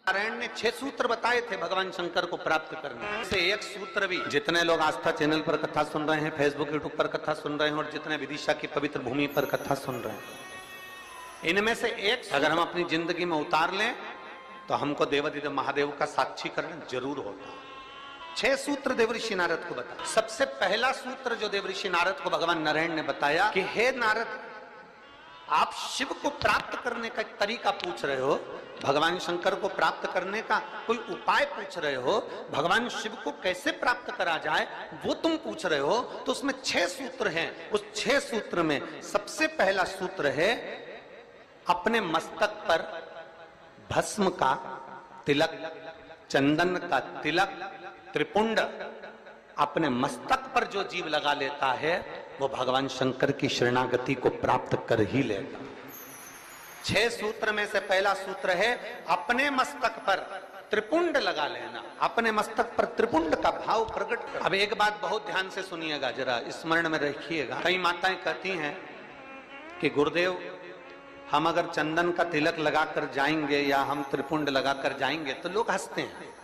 नारायण ने 6 सूत्र बताए थे भगवान शंकर को प्राप्त करने से एक सूत्र भी, जितने लोग आस्था चैनल पर कथा सुन रहे हैं, फेसबुक यूट्यूब पर कथा सुन रहे हैं और जितने विदिशा की पवित्र भूमि पर कथा सुन रहे हैं, इनमें से एक अगर हम अपनी जिंदगी में उतार लें तो हमको देवादिदेव महादेव का साक्षीकरण जरूर होता है। 6 सूत्र देवऋषि नारद को बताया। सबसे पहला सूत्र जो देवऋषि नारद को भगवान नारायण ने बताया कि हे नारद, आप शिव को प्राप्त करने का एक तरीका पूछ रहे हो, भगवान शंकर को प्राप्त करने का कोई उपाय पूछ रहे हो, भगवान शिव को कैसे प्राप्त करा जाए वो तुम पूछ रहे हो। तो उसमें 6 सूत्र हैं। उस 6 सूत्र में सबसे पहला सूत्र है अपने मस्तक पर भस्म का तिलक, चंदन का तिलक, त्रिपुंड अपने मस्तक पर जो जीव लगा लेता है वो भगवान शंकर की शरणागति को प्राप्त कर ही लेगा। 6 सूत्र में से पहला सूत्र है अपने मस्तक पर त्रिपुंड लगा लेना, अपने मस्तक पर त्रिपुंड का भाव प्रकट कर। अब एक बात बहुत ध्यान से सुनिएगा, जरा स्मरण में रखिएगा। कई माताएं कहती हैं कि गुरुदेव हम अगर चंदन का तिलक लगाकर जाएंगे या हम त्रिपुंड लगाकर जाएंगे तो लोग हंसते हैं।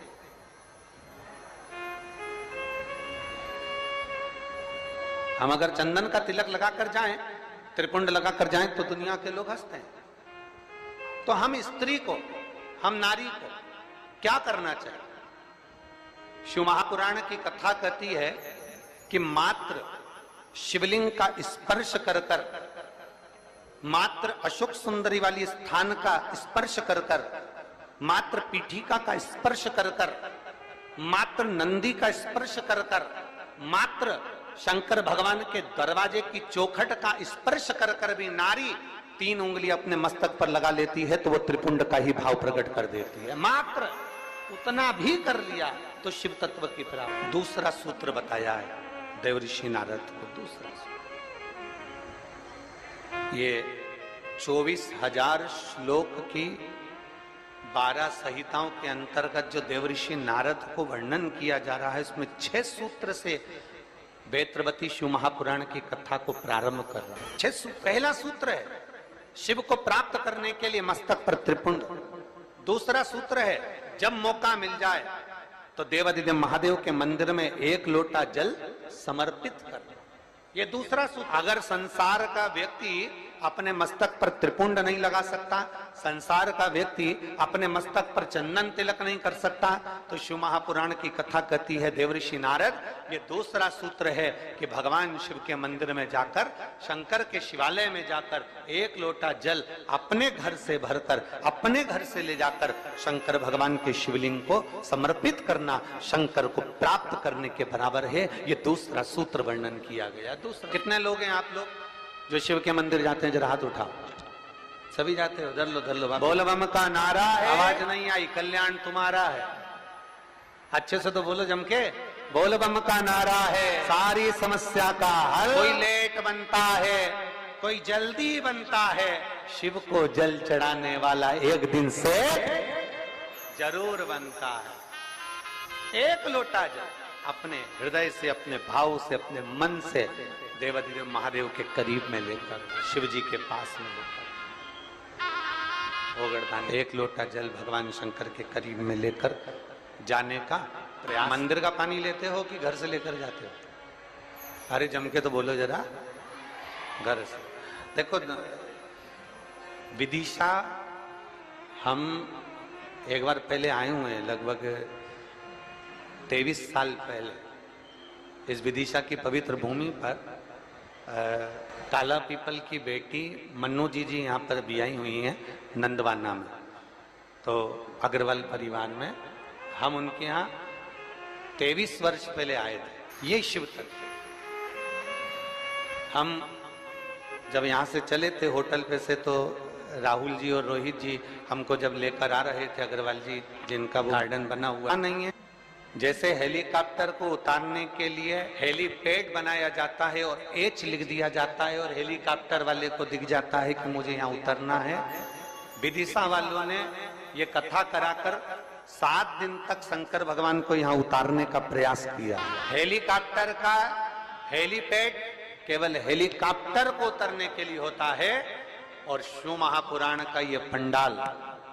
हम अगर चंदन का तिलक लगाकर जाएं, त्रिपुंड लगाकर जाएं तो दुनिया के लोग हंसते हैं। तो हम स्त्री को, हम नारी को क्या करना चाहिए? शिव महापुराण की कथा कहती है कि मात्र शिवलिंग का स्पर्श कर कर, मात्र अशोक सुंदरी वाली स्थान का स्पर्श कर कर, मात्र पीठिका का स्पर्श कर कर, मात्र नंदी का स्पर्श कर कर, मात्र शंकर भगवान के दरवाजे की चौखट का स्पर्श कर कर भी नारी 3 उंगली अपने मस्तक पर लगा लेती है तो वो त्रिपुंड का ही भाव प्रकट कर देती है। मात्र उतना भी कर लिया तो शिव तत्व की प्राप्ति। दूसरा सूत्र बताया है देवऋषि नारद को। दूसरा सूत्र ये 24,000 श्लोक की 12 संहिताओं के अंतर्गत जो देवऋषि नारद को वर्णन किया जा रहा है, इसमें 6 सूत्र से वेत्रवती शिव महापुराण की कथा को प्रारंभ कर रहा है। 6 सूत्र। पहला सूत्र है शिव को प्राप्त करने के लिए मस्तक पर त्रिपुंड। दूसरा सूत्र है जब मौका मिल जाए तो देवादिदेव महादेव के मंदिर में 1 लोटा जल समर्पित कर। ये दूसरा सूत्र। अगर संसार का व्यक्ति अपने मस्तक पर त्रिपुंड नहीं लगा सकता, संसार का व्यक्ति अपने मस्तक पर चंदन तिलक नहीं कर सकता, तो शिव महापुराण की कथा कहती है देवऋषि नारद, ये दूसरा सूत्र है कि भगवान शिव के मंदिर में जाकर, शंकर के शिवालय में जाकर 1 लोटा जल अपने घर से भरकर, अपने घर से ले जाकर शंकर भगवान के शिवलिंग को समर्पित करना शंकर को प्राप्त करने के बराबर है। ये दूसरा सूत्र वर्णन किया गया। दूसरा, कितने लोग हैं आप लोग जो शिव के मंदिर जाते हैं? जरा हाथ उठाओ। सभी जाते हो? धर लो धर लो। बोल बम का नारा है। आवाज नहीं आई। कल्याण तुम्हारा है। अच्छे से तो बोलो जम के। बोल बम का नारा है, सारी समस्या का हल। कोई लेट बनता है, कोई जल्दी बनता है, शिव को जल चढ़ाने वाला एक दिन से जरूर बनता है। 1 लोटा जल अपने हृदय से, अपने भाव से, अपने मन से देवादिदेव महादेव के करीब में लेकर, शिव जी के पास में लेकर, गोवर्धन 1 लोटा जल भगवान शंकर के करीब में लेकर जाने का प्रयास। मंदिर का पानी लेते हो कि घर से लेकर जाते हो? अरे जम के तो बोलो जरा। घर से। देखो विदिशा हम एक बार पहले आए हुए हैं, लगभग 23 साल पहले। इस विदिशा की पवित्र भूमि पर काला पीपल की बेटी मन्नू जी यहाँ पर भी आई हुई हैं नंदवाना में। तो अग्रवाल परिवार में हम उनके यहाँ 23 वर्ष पहले आए थे। ये शिव तत्व। हम जब यहाँ से चले थे होटल पे से, तो राहुल जी और रोहित जी हमको जब लेकर आ रहे थे, अग्रवाल जी जिनका वो गार्डन बना हुआ नहीं है, जैसे हेलीकॉप्टर को उतारने के लिए हेलीपैड बनाया जाता है और एच लिख दिया जाता है और हेलीकॉप्टर वाले को दिख जाता है कि मुझे यहाँ उतरना है, विदिशा वालों ने ये कथा कराकर 7 दिन तक शंकर भगवान को यहाँ उतारने का प्रयास किया। हेलीकॉप्टर का हेलीपैड केवल हेलीकॉप्टर को उतरने के लिए होता है और शिव महापुराण का ये पंडाल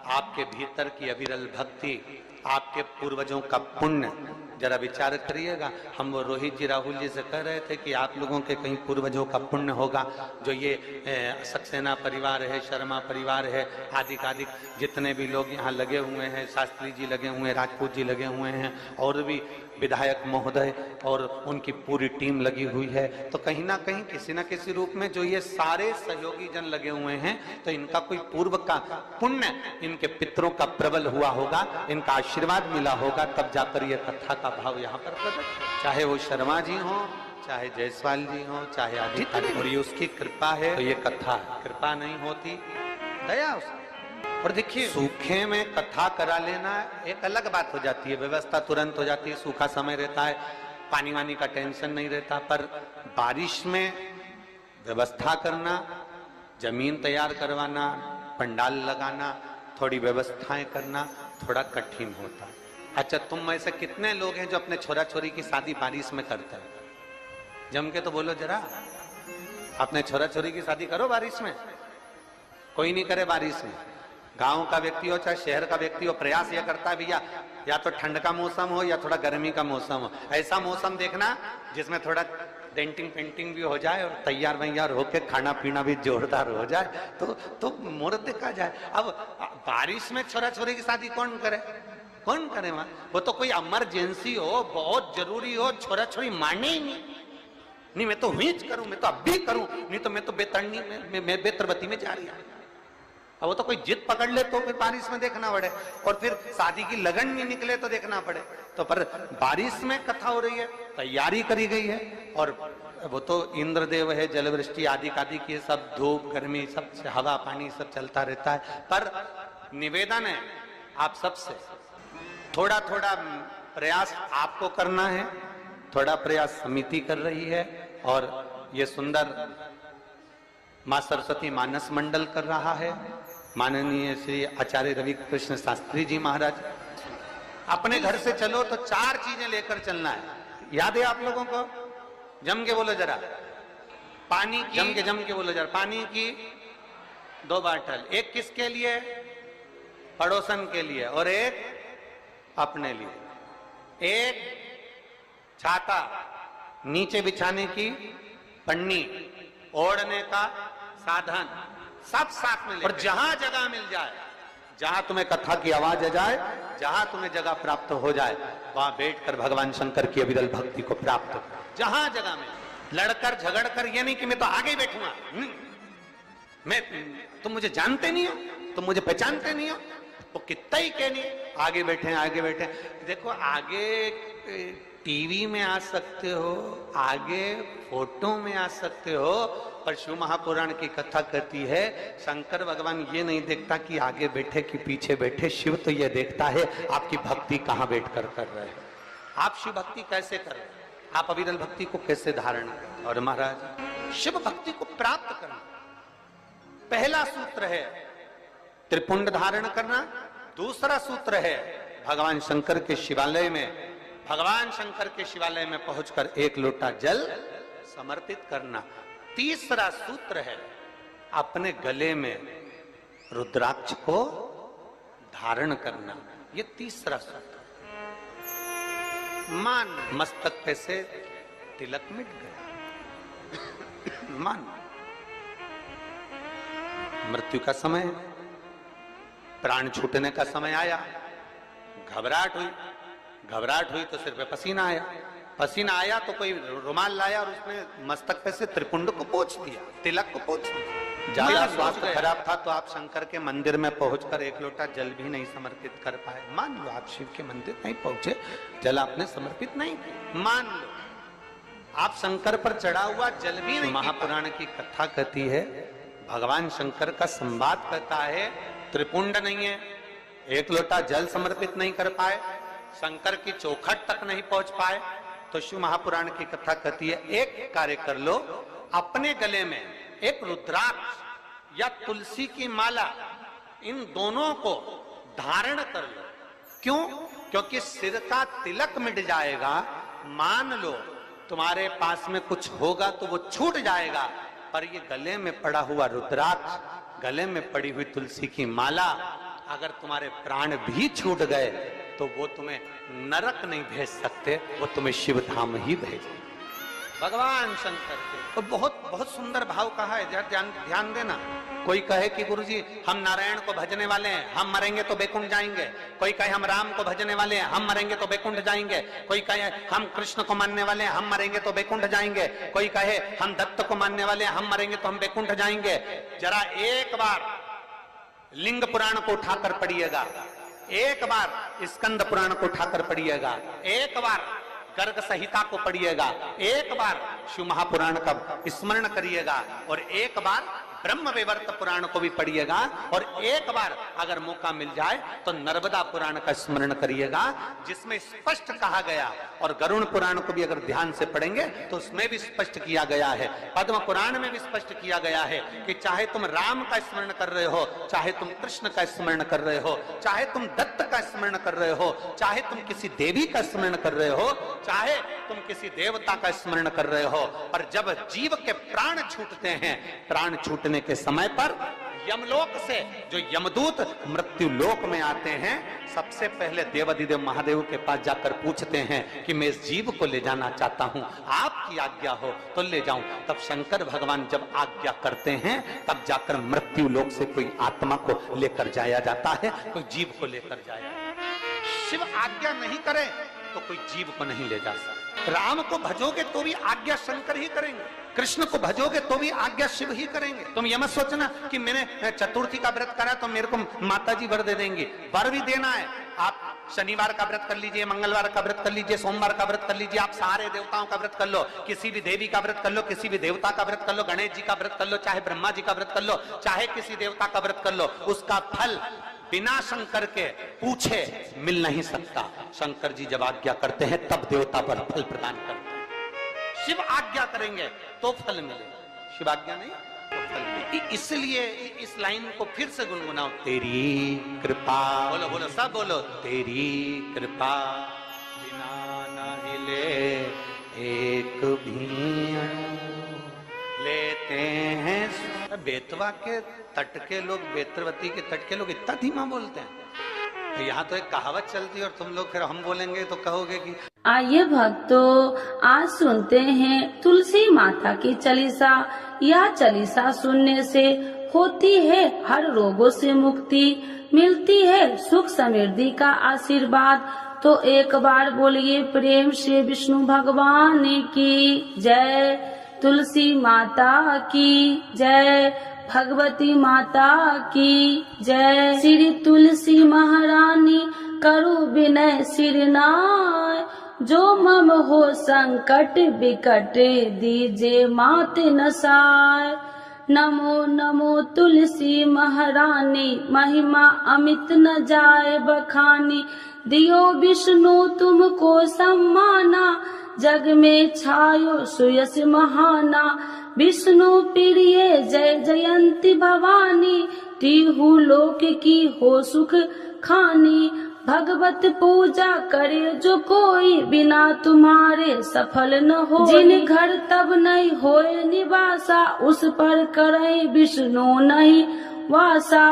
आपके भीतर की अविरल भक्ति, आपके पूर्वजों का पुण्य, जरा विचार करिएगा। हम वो रोहित जी राहुल जी से कह रहे थे कि आप लोगों के कहीं पूर्वजों का पुण्य होगा, जो ये सक्सेना परिवार है, शर्मा परिवार है, आदि आदि जितने भी लोग यहाँ लगे हुए हैं, शास्त्री जी लगे हुए हैं, राजपूत जी लगे हुए हैं, और भी विधायक महोदय और उनकी पूरी टीम लगी हुई है। तो कहीं ना कहीं किसी न किसी रूप में जो ये सारे सहयोगी जन लगे हुए हैं, तो इनका कोई पूर्व का पुण्य, इनके पितरों का प्रबल हुआ होगा, इनका आशीर्वाद मिला होगा, तब जाकर ये कथा का भाव यहाँ पर प्रकट। चाहे वो शर्मा जी हो, चाहे जायसवाल जी हो, चाहे आदि, और ये उसकी कृपा है, तो ये कथा कृपा नहीं होती, दया उसकी। और देखिए, सूखे में कथा करा लेना एक अलग बात हो जाती है, व्यवस्था तुरंत हो जाती है, सूखा समय रहता है, पानी वानी का टेंशन नहीं रहता। पर बारिश में व्यवस्था करना, जमीन तैयार करवाना, पंडाल लगाना, थोड़ी व्यवस्थाएं करना थोड़ा कठिन होता है। अच्छा, तुम में से कितने लोग हैं जो अपने छोरा छोरी की शादी बारिश में करते हैं? जम के तो बोलो जरा, अपने छोरा छोरी की शादी करो बारिश में। कोई नहीं करे बारिश में। गांव का व्यक्ति हो चाहे शहर का व्यक्ति हो, प्रयास यह करता है भैया या तो ठंड का मौसम हो या थोड़ा गर्मी का मौसम हो, ऐसा मौसम देखना जिसमें थोड़ा डेंटिंग पेंटिंग भी हो जाए और तैयार वैयार होके खाना पीना भी जोरदार हो जाए, तो मुहूर्त देखा जाए। अब बारिश में छोरा छोरी की शादी कौन करे? कौन करे वहां? वो तो कोई इमरजेंसी हो, बहुत जरूरी हो, छोरा छोरी माने ही नहीं, मैं तो हुई करूं, मैं तो अब भी करूं, नहीं तो मैं तो बेतरनी में बेतरबती में जा रही हूं। अब वो तो कोई जिद पकड़ ले तो फिर बारिश में देखना पड़े, और फिर शादी की लगन नहीं निकले तो देखना पड़े। तो पर बारिश में कथा हो रही है, तैयारी करी गई है, और वो तो इंद्रदेव है, जलवृष्टि आदि आदि की सब, धूप गर्मी सब, हवा पानी सब चलता रहता है। पर निवेदन है आप सबसे, थोड़ा थोड़ा प्रयास आपको करना है, थोड़ा प्रयास समिति कर रही है, और ये सुंदर मां सरस्वती मानस मंडल कर रहा है, माननीय श्री आचार्य रवि कृष्ण शास्त्री जी महाराज। अपने घर से चलो तो 4 चीजें लेकर चलना है, याद है आप लोगों को? जम के बोलो जरा, पानी की, जम के बोलो जरा, पानी की 2 बाटल, एक किसके लिए? पड़ोसन के लिए, और एक अपने लिए। एक छाता, नीचे बिछाने की पन्नी, ओढ़ने का साधन, सब साथ में ले। और जहां जगह मिल जाए, जहां तुम्हें कथा की आवाज आ जाए, जहां तुम्हें जगह प्राप्त हो जाए, वहां बैठकर भगवान शंकर की अविरल भक्ति को प्राप्त कर। जहां जगह में लड़कर झगड़कर, ये नहीं कि मैं तो आगे बैठूंगा, मैं, तुम मुझे जानते नहीं हो, तुम मुझे पहचानते नहीं हो, तो कितना ही कहनी, आगे बैठे आगे बैठे। देखो, आगे टीवी में आ सकते हो, आगे फोटो में आ सकते हो, पर शिव महापुराण की कथा कहती है शंकर भगवान ये नहीं देखता कि आगे बैठे कि पीछे बैठे, शिव तो ये देखता है आपकी भक्ति कहां बैठकर कर रहे हैं, आप शिव भक्ति कैसे कर रहे हैं, आप अविरल भक्ति को कैसे धारण करें। और महाराज, शिव भक्ति को प्राप्त करना पहला सूत्र है त्रिपुंड धारण करना, दूसरा सूत्र है भगवान शंकर के शिवालय में, भगवान शंकर के शिवालय में पहुंचकर 1 लोटा जल समर्पित करना, तीसरा सूत्र है अपने गले में रुद्राक्ष को धारण करना, ये तीसरा सूत्र। मान, मस्तक पे से तिलक मिट गया, मान, मृत्यु का समय, प्राण छूटने का समय आया, घबराहट हुई तो सिर पे पसीना आया, पसीना आया तो कोई रुमाल लाया और उसने मस्तक पे से त्रिपुंड को पोंछ दिया, तिलक को पोंछ दिया। ज्यादा स्वास्थ्य खराब था तो आप शंकर के मंदिर में पहुंचकर 1 लोटा जल भी नहीं समर्पित कर पाए। मान लो आप शिव के मंदिर नहीं पहुंचे, जल आपने समर्पित नहीं किया, मान लो आप शंकर पर चढ़ा हुआ जल भी नहीं। महापुराण की कथा कहती है, भगवान शंकर का संवाद कहता है, त्रिपुंड नहीं है, 1 लोटा जल समर्पित नहीं कर पाए, शंकर की चौखट तक नहीं पहुंच पाए, तो शिव महापुराण की कथा कहती है एक कार्य कर लो, अपने गले में एक रुद्राक्ष या तुलसी की माला, इन दोनों को धारण कर लो। क्यों? क्योंकि सिर का तिलक मिट जाएगा, मान लो तुम्हारे पास में कुछ होगा तो वो छूट जाएगा, पर ये गले में पड़ा हुआ रुद्राक्ष, गले में पड़ी हुई तुलसी की माला अगर तुम्हारे प्राण भी छूट गए तो वो तुम्हें नरक नहीं भेज सकते, वो तुम्हें शिव धाम ही भेजे। भगवान शंकर के तो बहुत बहुत सुंदर भाव कहा है, ध्यान देना। कोई कहे कि गुरुजी हम नारायण को भजने वाले हैं, हम मरेंगे तो बैकुंठ जाएंगे। कोई कहे हम राम को भजने वाले हैं, हम मरेंगे तो बैकुंठ जाएंगे। कोई कहे हम कृष्ण को मानने वाले हैं, हम मरेंगे तो बैकुंठ जाएंगे। कोई कहे हम दत्त को मानने वाले हैं, हम मरेंगे तो हम बैकुंठ जाएंगे। जरा एक बार लिंग पुराण को उठाकर पढ़िएगा, एक बार स्कंद पुराण को उठाकर पढ़िएगा, एक बार गर्ग संहिता को पढ़िएगा, एक बार शिव महापुराण का स्मरण करिएगा, और एक बार ब्रह्म वैवर्त पुराण को भी पढ़िएगा, और एक बार अगर मौका मिल जाए तो नर्मदा पुराण का स्मरण करिएगा, जिसमें स्पष्ट कहा गया, और गरुण पुराण को भी अगर ध्यान से पढ़ेंगे तो उसमें भी स्पष्ट किया गया है, पद्म पुराण में भी स्पष्ट किया गया है कि चाहे तुम राम का स्मरण कर रहे हो, चाहे तुम कृष्ण का स्मरण कर रहे हो, चाहे तुम दत्त का स्मरण कर रहे हो, चाहे तुम किसी देवी का स्मरण कर रहे हो, चाहे तुम किसी देवता का स्मरण कर रहे हो, पर जब जीव के प्राण छूटते हैं, प्राण छूटने के समय पर यमलोक से जो यमदूत मृत्यु लोक में आते हैं, सबसे पहले देवाधिदेव महादेव के पास जाकर पूछते हैं कि मैं इस जीव को ले जाना चाहता हूं, आपकी आज्ञा हो तो ले जाऊं। तब शंकर भगवान जब आज्ञा करते हैं, तब जाकर मृत्यु लोक से कोई आत्मा को लेकर जाया जाता है, कोई जीव को लेकर जाया। शिव आज्ञा नहीं करे तो कोई जीव को नहीं ले जा सकता। राम को भजोगे तो भी आज्ञा शंकर ही करेंगे, कृष्ण को भजोगे तो भी आज्ञा शिव ही करेंगे। तुम ये मत सोचना कि मैंने चतुर्थी का व्रत करा तो मेरे को माता जी वर दे देंगी, वर भी देना है। आप शनिवार का व्रत कर लीजिए, मंगलवार का व्रत कर लीजिए, सोमवार का व्रत कर लीजिए, आप सारे देवताओं का व्रत कर लो, किसी भी देवी का व्रत कर लो, किसी भी देवता का व्रत कर लो, गणेश जी का व्रत कर लो, चाहे ब्रह्मा जी का व्रत कर लो, चाहे किसी देवता का व्रत कर लो, उसका फल बिना शंकर के पूछे मिल नहीं सकता। शंकर जी जब आज्ञा करते हैं तब देवता पर फल प्रदान करते हैं। शिव आज्ञा करेंगे तो फल मिलेगा, शिव आज्ञा नहीं तो फल मिलेगा। इसलिए इस लाइन को फिर से गुनगुनाओ, तेरी कृपा, बोलो बोलो सब बोलो, तेरी कृपा बिना न हिले एक भी लेते हैं। बेतवा के तट के लोग, बेतरवती के तट के लोग इतना धीमा बोलते हैं। तो यहाँ तो एक कहावत चलती है और तुम लोग फिर हम बोलेंगे तो कहोगे कि। आइए भक्तों, आज सुनते हैं तुलसी माता की चालीसा। यह चालीसा सुनने से होती है हर रोगों से मुक्ति, मिलती है सुख समृद्धि का आशीर्वाद। तो एक बार बोलिए प्रेम से विष्णु भगवान की जय, तुलसी माता की जय, भगवती माता की जय। श्री तुलसी महारानी करु विनय सिरनाय, जो मम हो संकट विकट दीजे मात नसाय। नमो नमो तुलसी महारानी, महिमा अमित न जाए बखानी, दियो विष्णु तुमको सम्माना, जग में छायो सुयस महाना। विष्णु प्रिय जय जयंती भवानी, तिहु लोक की हो सुख खानी। भगवत पूजा करे जो कोई, बिना तुम्हारे सफल न हो। जिन घर तब नहीं होए निवासा, उस पर करे विष्णु नहीं वासा।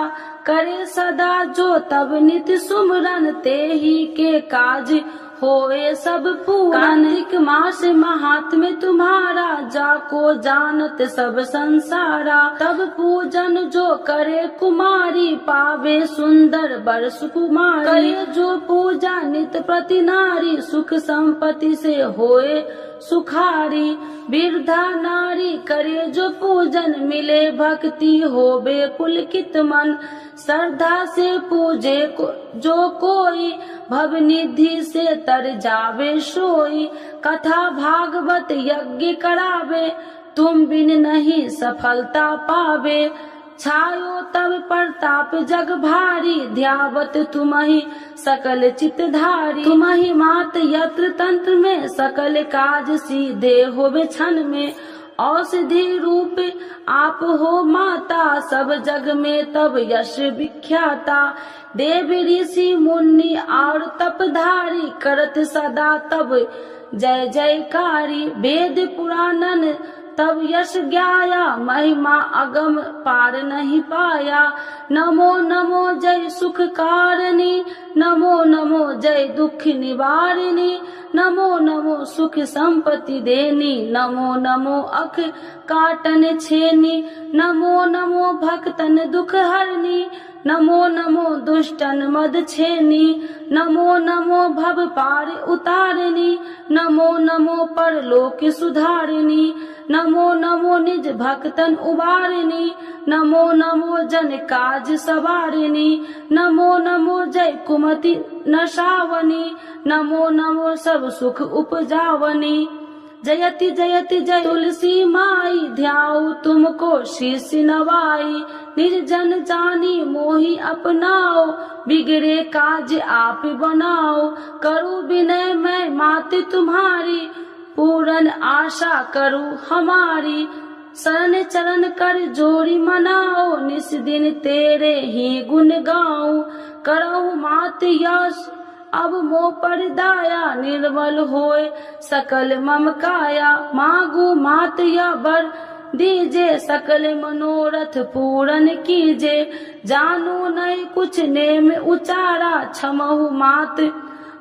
करे सदा जो तब नित सुमरन, ते ही के काज होए सब पूरन। कार्तिक मास महात्म्य तुम्हारा, जाको जानत सब संसारा। तब पूजन जो करे कुमारी, पावे सुंदर बर सुकुमारी। करे जो पूजा नित प्रति नारी, सुख संपत्ति से होए सुखारी। वृद्धा नारी करे जो पूजन, मिले भक्ति होवे पुलकित मन। श्रद्धा से पूजे जो कोई, भवनिधि से तर जावे सोई। कथा भागवत यज्ञ करावे, तुम बिन नहीं सफलता पावे। छायो तब प्रताप जग भारी, ध्यावत तुम्हि सकल चितधारी। तुम्हि मात यत्र तंत्र में, सकल काज सीधे होवे क्षण में। औषधि रूप आप हो माता, सब जग में तब यश विख्याता। देव ऋषि मुनि और तपधारी, करत सदा तब जय जयकारी। वेद पुराणन तब यश ज्ञाया महिमा अगम पार नहीं पाया। नमो नमो जय सुख कारिणी, नमो नमो जय दुख निवारिणी, नमो नमो सुख संपत्ति देनी, नमो नमो अख काटन छेनी, नमो नमो भक्तन दुख हरनी, नमो नमो दुष्टन मद छेनी, नमो नमो भव पार उतारिणी, नमो नमो परलोक सुधारिणी, नमो नमो निज भक्तन उबारिणी, नमो नमो जन काज सवारिणी, नमो नमो जय कुमति नशावनी, नमो नमो सब सुख उपजावनी। जयति जयति जय तुलसी माई, ध्याऊ तुमको शीश नवाई, निर्जन जानी मोहि अपनाओ, बिगड़े काज आप बनाओ, करूं विनय मैं माते तुम्हारी, पूरन आशा करूं हमारी, शरण चरण कर जोड़ी मनाओ, निस दिन तेरे ही गुण गाऊं, करहु मात यश अब मोह पर दाया, निर्मल होए सकल मम काया, मांगू मात या बर दीजे, सकल मनोरथ पूरन कीजे, जानू नहीं कुछ नेम उचारा, क्षमहु मात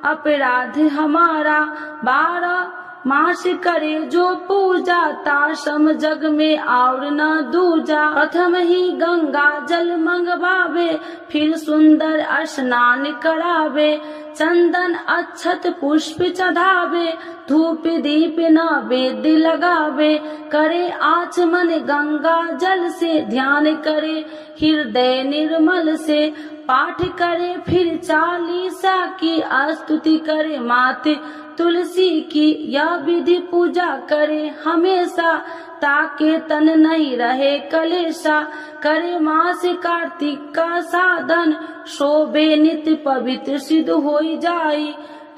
अपराध हमारा, 12 मास करे जो पूजा, ताशम जग में और न दूजा, प्रथम ही गंगा जल मंगवावे, फिर सुंदर स्नान करावे, चंदन अक्षत पुष्प चढ़ावे, धूप दीप नैवेद्य लगावे, करे आचमन गंगा जल से, ध्यान करे हृदय निर्मल से, पाठ करे फिर चालीसा की, स्तुति करे माते तुलसी की, यह विधि पूजा करे हमेशा, ताके तन नहीं रहे कलेशा, करे मास कार्तिक का साधन, शोभे नित्य पवित्र सिद्ध होई जाई,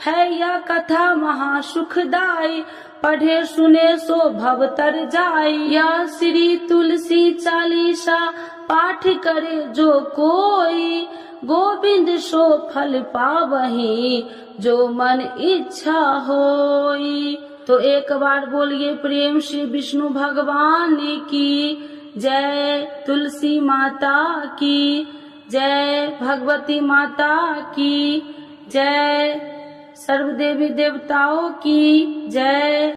है यह कथा महासुखदाई, पढ़े सुने सो भव तर जाई, यह श्री तुलसी चालीसा, पाठ करे जो कोई, गोविंद सो फल पावही, जो मन इच्छा होई। तो एक बार बोलिए प्रेम श्री विष्णु भगवान की जय, तुलसी माता की जय, भगवती माता की जय, सर्व देवी देवताओं की जय।